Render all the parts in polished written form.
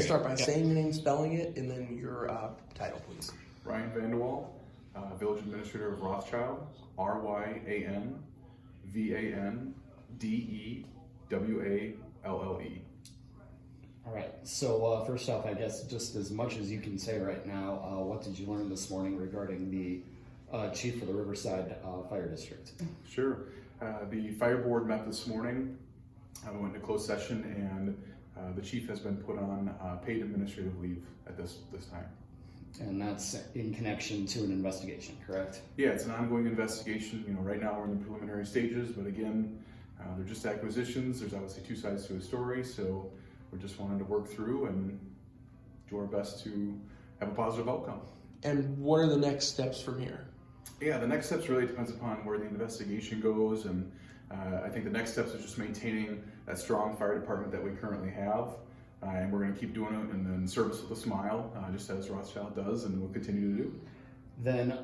Start by saying your name, spelling it, and then your title, please. Ryan VanDeWalle, Village Administrator of Rothschild, RyanVanDeWalle. All right, so first off, I guess just as much as you can say right now, what did you learn this morning regarding the chief for the Riverside Fire District? Sure. The fire board met this morning. We went into closed session, and the chief has been put on paid administrative leave at this time. And that's in connection to an investigation, correct? Yeah, it's an ongoing investigation. Right now we're in the preliminary stages, but again, they're just acquisitions. There's obviously two sides to a story, so we're just wanting to work through and do our best to have a positive outcome. And what are the next steps from here? Yeah, the next steps really depends upon where the investigation goes, and I think the next steps is just maintaining that strong fire department that we currently have, and we're going to keep doing it in service with a smile, just as Rothschild does, and we'll continue to do. Then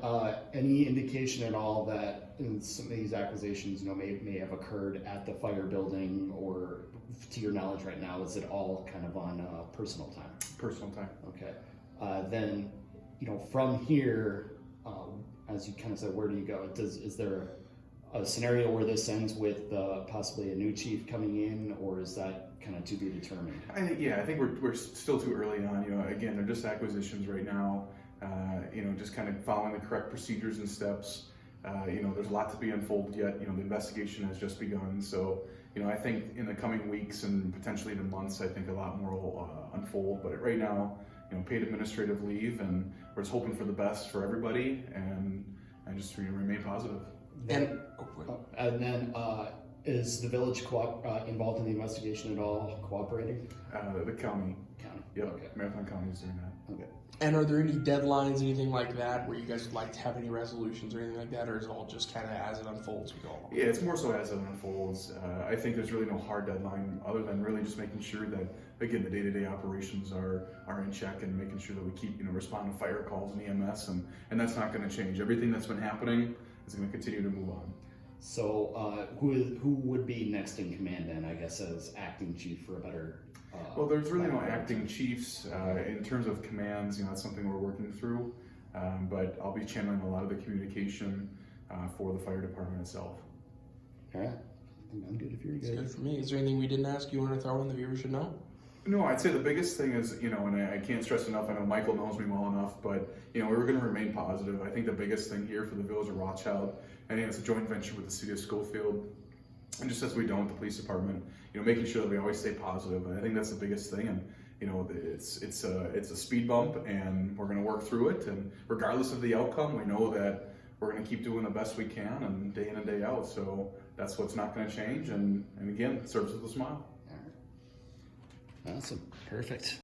any indication at all that in some of these acquisitions, may have occurred at the fire building, or to your knowledge right now, is it all kind of on personal time? Personal time. Okay. Then, from here, as you kind of said, where do you go? Is there a scenario where this ends with possibly a new chief coming in, or is that kind of to be determined? I think we're still too early on. Again, they're just acquisitions right now. Just kind of following the correct procedures and steps. There's a lot to be unfolded yet. The investigation has just begun. So, I think in the coming weeks and potentially even months, I think a lot more will unfold. But right now, paid administrative leave, and we're just hoping for the best for everybody, and just remain positive. And then is the village involved in the investigation at all, cooperating? The county. Yep. Okay. Marathon County is doing that. Okay. And are there any deadlines, anything like that, where you guys would like to have any resolutions or anything like that, or is it all just kind of as it unfolds we go along? Yeah, it's more so as it unfolds. I think there's really no hard deadline other than really just making sure that, again, the day-to-day operations are in check, and making sure that we keep, responding to fire calls and EMS, and that's not going to change. Everything that's been happening is going to continue to move on. So who would be next in command then, I guess, as acting chief for a better... Well, there's really no acting chiefs. In terms of commands, that's something we're working through, but I'll be channeling a lot of the communication for the fire department itself. All right. I think I'm good if you're good. It's good for me. Is there anything we didn't ask you want to throw in the viewers should know? No, I'd say the biggest thing is, and I can't stress enough, I know Michael knows me well enough, but, we're going to remain positive. I think the biggest thing here for the Village of Rothschild, and it's a joint venture with the City of Schofield, and just as we don't with the police department, making sure that we always stay positive. And I think that's the biggest thing. And it's a speed bump, and we're going to work through it. And regardless of the outcome, we know that we're going to keep doing the best we can, and day in and day out. So that's what's not going to change. And again, it serves with a smile. All right. Awesome. Perfect.